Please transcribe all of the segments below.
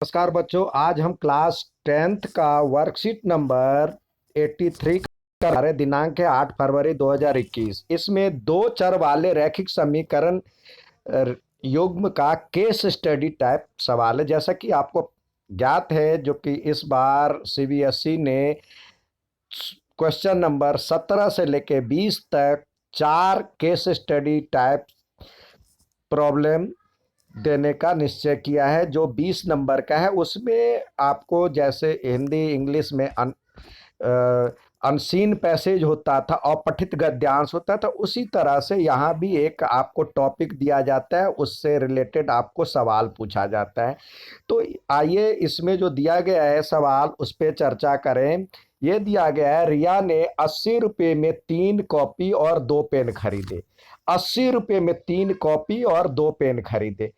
नमस्कार बच्चों, आज हम क्लास 10th का वर्कशीट नंबर 83 कर रहे। दिनांक है 8 फरवरी 2021। इसमें दो चर वाले रैखिक समीकरण अ, युग्म का केस स्टडी टाइप सवाल है। जैसा कि आपको ज्ञात है, जो कि इस बार सीबीएसई ने क्वेश्चन नंबर 17 से लेके 20 तक चार केस स्टडी टाइप प्रॉब्लम देने का निश्चय किया है। जो 20 नंबर का है उसमें आपको जैसे हिंदी इंग्लिश में अनसीन पैसेज होता था, अपठित गद्यांश होता था, उसी तरह से यहाँ भी एक आपको टॉपिक दिया जाता है, उससे रिलेटेड आपको सवाल पूछा जाता है। तो आइए इसमें जो दिया गया है सवाल उस पर चर्चा करें। ये दिया गया है, रिया ने 80 रुपये में 3 कॉपी और 2 पेन खरीदे। 80 रुपये में 3 कॉपी और 2 पेन खरीदे।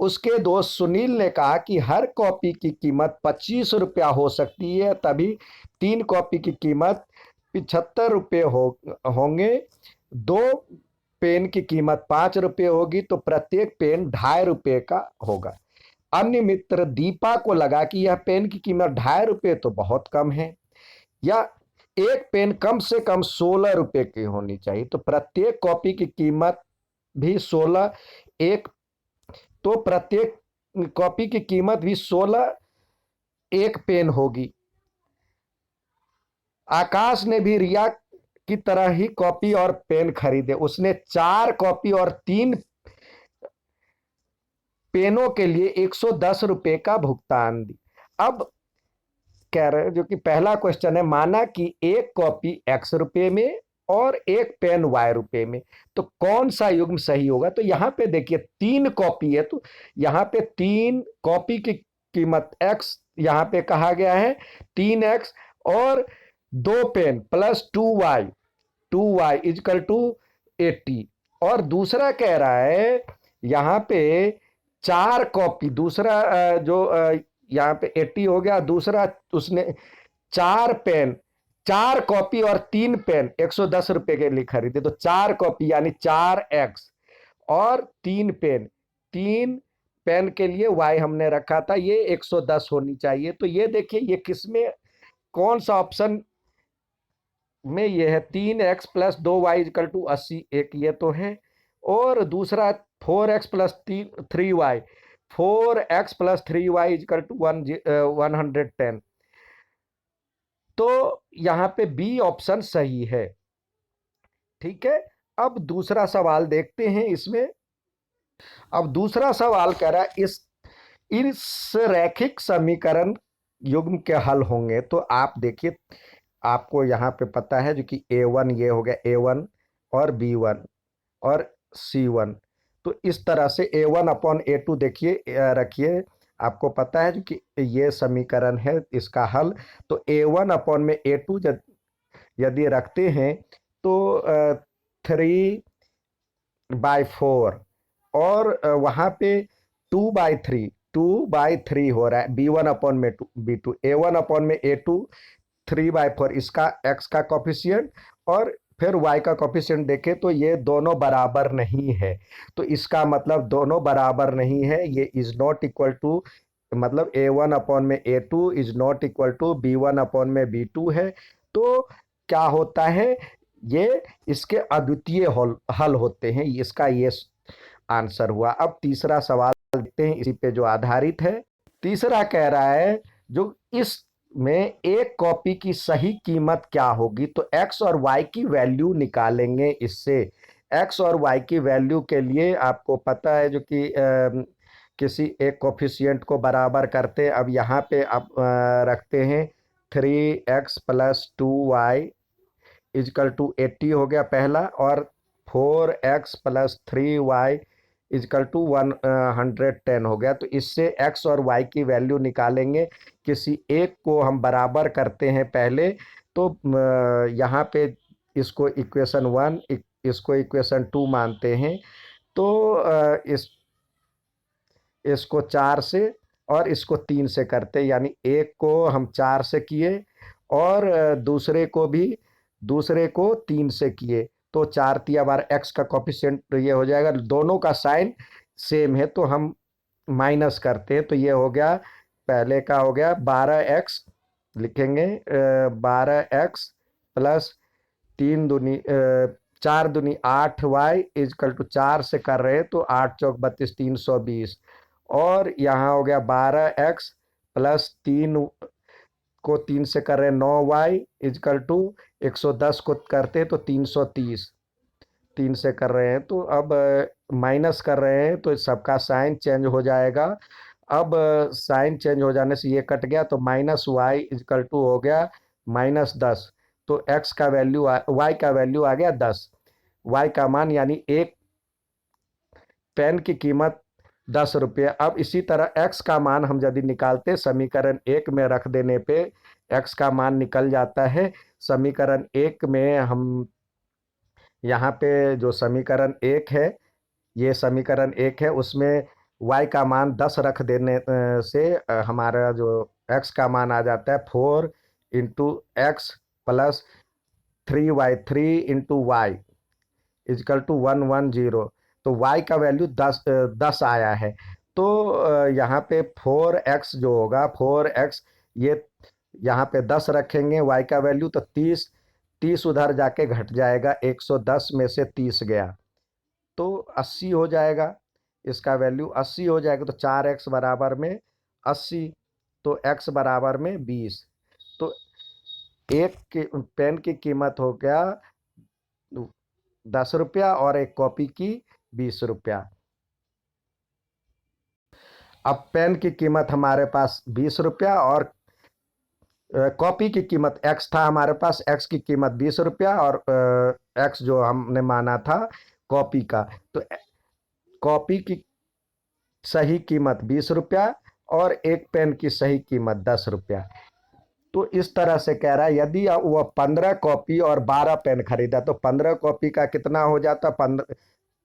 उसके दोस्त सुनील ने कहा कि हर कॉपी की कीमत 25 रुपया हो सकती है, तभी 3 कॉपी की कीमत 75 रुपये होंगे। 2 पेन की कीमत 5 रुपये होगी, तो प्रत्येक पेन 2.5 रुपये का होगा। अन्य मित्र दीपा को लगा कि यह पेन की कीमत 2.5 रुपये तो बहुत कम है, या एक पेन कम से कम 16 रुपये की होनी चाहिए, तो प्रत्येक कॉपी की कीमत भी 16, एक तो प्रत्येक कॉपी की कीमत भी 16 एक पेन होगी। आकाश ने भी रिया की तरह ही कॉपी और पेन खरीदे। उसने 4 कॉपी और 3 पेनों के लिए 110 रुपये का भुगतान दी। अब कह रहे हैं, जो कि पहला क्वेश्चन है, माना कि एक कॉपी x रुपये में और एक पेन y रुपये में, तो कौन सा युग्म सही होगा। तो यहाँ पे देखिए 3 कॉपी है, तो यहाँ पे 3 कॉपी की कीमत x यहाँ पे कहा गया है 3x, और 2 pen plus 2y is equal to 80। और दूसरा कह रहा है यहाँ पे 4 कॉपी, दूसरा जो यहाँ पे 80 हो गया। दूसरा उसने 4 पेन, 4 कॉपी और 3 पेन 110 रुपये के लिए खरीदे, तो 4 कॉपी यानी 4x और 3 पेन, 3 पेन के लिए y हमने रखा था, ये 110 होनी चाहिए। तो ये देखिए ये किसमें, कौन सा ऑप्शन में ये है, 3x plus 2y equal to 80, एक ये तो है। और दूसरा 4x plus 3y, 4x plus 3y equal to 110। तो यहाँ पे बी ऑप्शन सही है। ठीक है, अब दूसरा सवाल देखते हैं इसमें। अब दूसरा सवाल कह रहा है, इस रैखिक समीकरण युग्म के हल होंगे। तो आप देखिए, आपको यहाँ पे पता है जो कि A1 ये हो गया A1 और B1 और C1। तो इस तरह से A1/A2 देखिए रखिए, आपको पता है जो कि ये समीकरण है इसका हल। तो A1/A2 यदि रखते हैं तो 3/4, और वहाँ पे 2/3 हो रहा है। B1/B2, A1/A2 3/4, इसका x का कॉफिशियंट और फिर y का कॉफिशियंट देखें तो ये दोनों बराबर नहीं है। तो इसका मतलब दोनों बराबर नहीं है, ये इज नॉट इक्वल टू, मतलब A1/A2 is not equal to B1/B2 है। तो क्या होता है, ये इसके अद्वितीय हल होते हैं। इसका ये आंसर हुआ। अब तीसरा सवाल देखते हैं इसी पे जो आधारित है। तीसरा कह रहा है, जो इस में एक कॉपी की सही कीमत क्या होगी। तो x और y की वैल्यू निकालेंगे इससे। x और y की वैल्यू के लिए आपको पता है जो कि किसी एक कोफिशिएंट को बराबर करते हैं। अब यहाँ पे आप रखते हैं 3x plus 2y is equal to 80 हो गया पहला, और 4x plus 3y is equal to 110 हो गया। तो इससे x और y की वैल्यू निकालेंगे। किसी एक को हम बराबर करते हैं पहले, तो यहाँ पे इसको इक्वेशन 1, इसको इक्वेशन 2 मानते हैं। तो इसको 4 से और इसको 3 से करते, यानी एक को हम 4 से किए और दूसरे को 3 से किए, तो 4 × x का कॉफिशिएंट ये हो जाएगा। दोनों का साइन सेम है तो हम माइनस करते हैं, तो ये हो गया पहले का हो गया 12x, लिखेंगे 12x प्लस 4 दूनी 8y इजकल टू 4 से कर रहे हैं तो 8 चौक 32, 320। और यहाँ हो गया 12x प्लस 3 को 3 से कर रहे हैं 9y इजकल टू 110 को करते हैं तो 330, 3 से कर रहे हैं तो अब माइनस कर रहे हैं तो सबका साइन चेंज हो जाएगा। अब साइन चेंज हो जाने से ये कट गया तो -y इजकल टू हो गया -10। तो x का वैल्यू y का वैल्यू आ गया 10। y का मान यानी एक पेन की कीमत 10 रुपये। अब इसी तरह x का मान हम यदि निकालते समीकरण 1 में रख देने पे x का मान निकल जाता है। समीकरण 1 में हम यहाँ पे जो समीकरण 1 है, ये समीकरण 1 है, उसमें y का मान 10 रख देने से हमारा जो x का मान आ जाता है 4 into X plus 3y3 into Y is equal to 110। तो y का वैल्यू 10 आया है। तो यहाँ पे 4x जो होगा 4x, ये यहाँ पे 10 रखेंगे y का वैल्यू तो 30 उधर जाके घट जाएगा, 110 में से 30 गया तो 80 हो जाएगा। इसका वैल्यू 80 हो जाएगा तो 4x बराबर में 80, तो x बराबर में 20। तो एक पेन की कीमत हो गया 10 रुपया और एक कॉपी की 20 रुपया। अब पेन की कीमत हमारे पास 20 रुपया और कॉपी की कीमत x था हमारे पास, x की कीमत 20 रुपया और x जो हमने माना था कॉपी का, तो कॉपी की सही कीमत 20 रुपया और एक पेन की सही कीमत 10 रुपया। तो इस तरह से कह रहा है यदि वह 15 कॉपी और 12 पेन खरीदा तो 15 कॉपी का कितना हो जाता,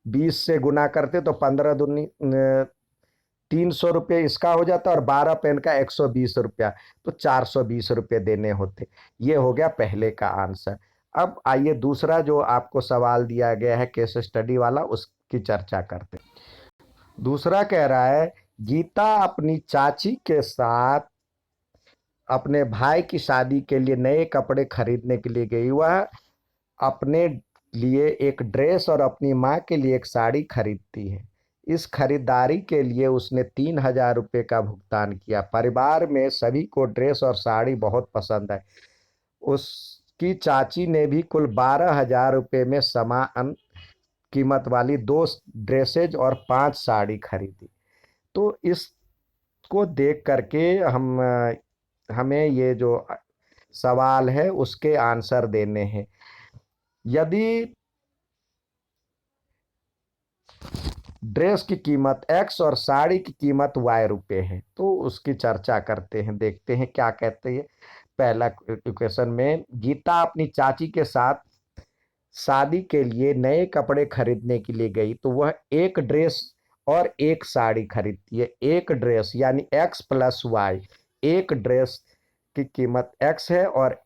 20 से गुना करते तो 15 दूनी 300 रुपये इसका हो जाता और 12 पेन का 120 रुपया, तो 420 रुपये देने होते। ये हो गया पहले का आंसर। अब आइए दूसरा जो आपको सवाल दिया गया है केस स्टडी वाला, उसकी चर्चा करते। दूसरा कह रहा है गीता अपनी चाची के साथ अपने भाई की शादी के लिए नए कपड़े खरीदने के लिए गई। वह अपने लिए एक ड्रेस और अपनी माँ के लिए एक साड़ी खरीदती है। इस खरीदारी के लिए उसने 3,000 रुपये का भुगतान किया। परिवार में सभी को ड्रेस और साड़ी बहुत पसंद है। उसकी चाची ने भी कुल 12,000 रुपये में समान कीमत वाली 2 ड्रेसेज और 5 साड़ी खरीदी। तो इसको देख करके हमें ये जो सवाल है उसके आंसर देने हैं। यदि ड्रेस की कीमत x और साड़ी की कीमत y है तो उसकी चर्चा करते हैं, देखते हैं क्या कहते हैं। पहला क्वेश्चन में गीता अपनी चाची के साथ शादी के लिए नए कपड़े खरीदने के लिए गई तो वह एक ड्रेस और एक साड़ी खरीदती है। एक ड्रेस यानी x प्लस वाई, एक ड्रेस की कीमत x है और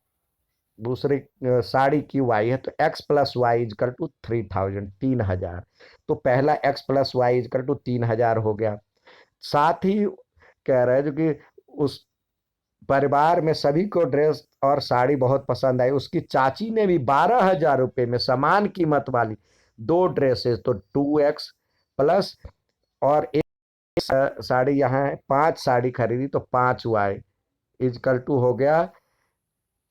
दूसरी साड़ी की y है, तो x plus Y is equal to 3,000, 3,000। तो पहला x plus Y is equal to 3,000 हो गया। साथ ही कह रहे हैं जो कि उस परिवार में सभी को ड्रेस और साड़ी बहुत पसंद आई। उसकी चाची ने भी 12,000 रुपये में समान कीमत वाली 2 ड्रेसेस, तो 2x प्लस और एक साड़ी यहाँ है 5 साड़ी खरीदी तो 5y इजकल टू हो गया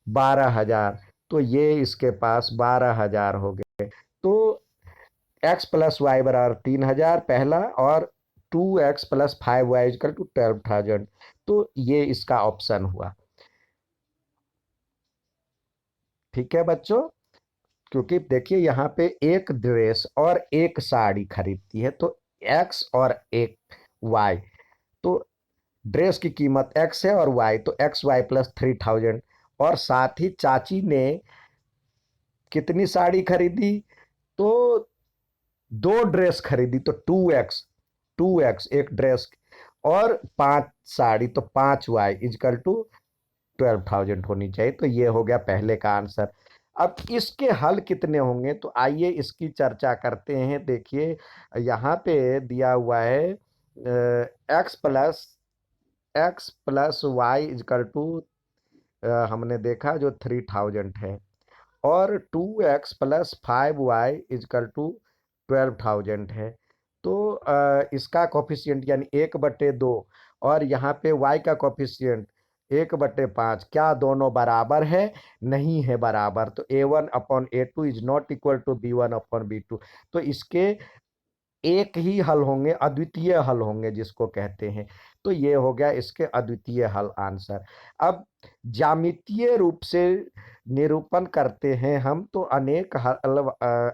12,000। तो ये इसके पास 12,000 हो गए। तो x प्लस वाई बराबर 3,000 पहला और 2x plus 5y is equal to 12,000। तो ये इसका ऑप्शन हुआ। ठीक है बच्चों, क्योंकि देखिए यहाँ पे एक ड्रेस और एक साड़ी खरीदती है तो x और एक y, तो ड्रेस की कीमत x है और y, तो XY प्लस 3,000। और साथ ही चाची ने कितनी साड़ी खरीदी, तो 2 ड्रेस खरीदी तो 2x एक ड्रेस और 5 साड़ी तो 5y इजकल टू 12,000 होनी चाहिए। तो ये हो गया पहले का आंसर। अब इसके हल कितने होंगे तो आइए इसकी चर्चा करते हैं। देखिए यहाँ पे दिया हुआ है x plus X plus Y is equal to हमने देखा जो 3000 है, और 2x plus 5y is equal to 12,000 है। तो इसका कोफिशिएंट यानी 1/2 और यहाँ पे y का कोफिशिएंट 1/5, क्या दोनों बराबर है? नहीं है बराबर। तो a1/a2 is not equal to b1/b2। तो इसके एक ही हल होंगे, अद्वितीय हल होंगे जिसको कहते हैं। तो ये हो गया इसके अद्वितीय हल आंसर। अब ज्यामितीय रूप से निरूपण करते हैं हम, तो अनेक हल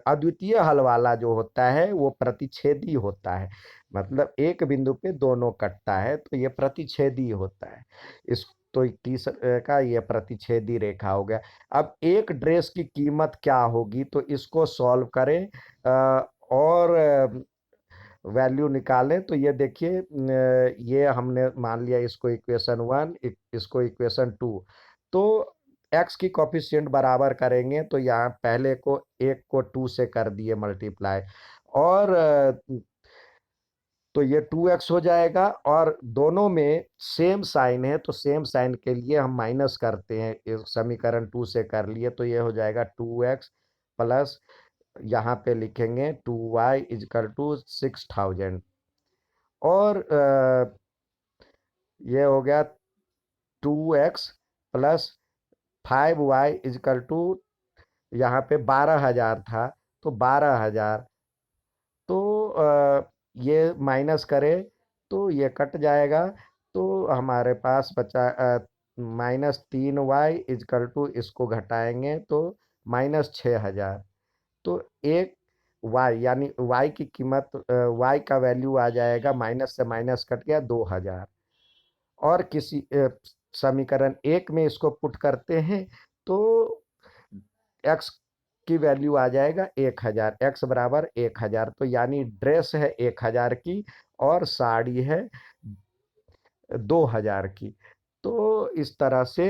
अद्वितीय हल वाला जो होता है वो प्रतिच्छेदी होता है, मतलब एक बिंदु पे दोनों कटता है, तो ये प्रतिच्छेदी होता है। इस तो तीसरा का ये प्रतिच्छेदी रेखा हो गया। अब एक ड्रेस की कीमत क्या होगी, तो इसको सॉल्व करें और वैल्यू निकालें। तो ये देखिए, ये हमने मान लिया इसको इक्वेशन 1, इसको इक्वेशन 2। तो x की कोफिशिएंट बराबर करेंगे, तो यहाँ पहले को 1 को 2 से कर दिए मल्टीप्लाई, और तो ये 2x हो जाएगा, और दोनों में सेम साइन है तो सेम साइन के लिए हम माइनस करते हैं। इस समीकरण 2 से कर लिए, तो ये हो जाएगा 2x प्लस, यहाँ पे लिखेंगे 2y इजकल टू 6000, और ये हो गया 2x plus 5y is equal to, यहाँ पे 12,000 था तो 12,000, तो ये माइनस करें तो ये कट जाएगा, तो हमारे पास बचा -3y इजकल टू, इसको घटाएंगे तो -6,000। तो एक y यानी y की कीमत, y का वैल्यू आ जाएगा, माइनस से माइनस कट गया 2,000। और किसी समीकरण 1 में इसको पुट करते हैं, तो x की वैल्यू आ जाएगा 1,000, x बराबर 1,000। तो यानी ड्रेस है 1,000 की और साड़ी है 2,000 की। तो इस तरह से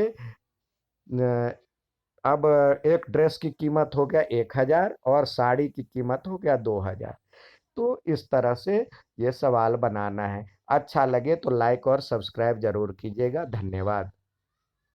अब एक ड्रेस की कीमत हो गया 1,000 और साड़ी की कीमत हो गया 2,000। तो इस तरह से ये सवाल बनाना है। अच्छा लगे तो लाइक और सब्सक्राइब जरूर कीजिएगा। धन्यवाद।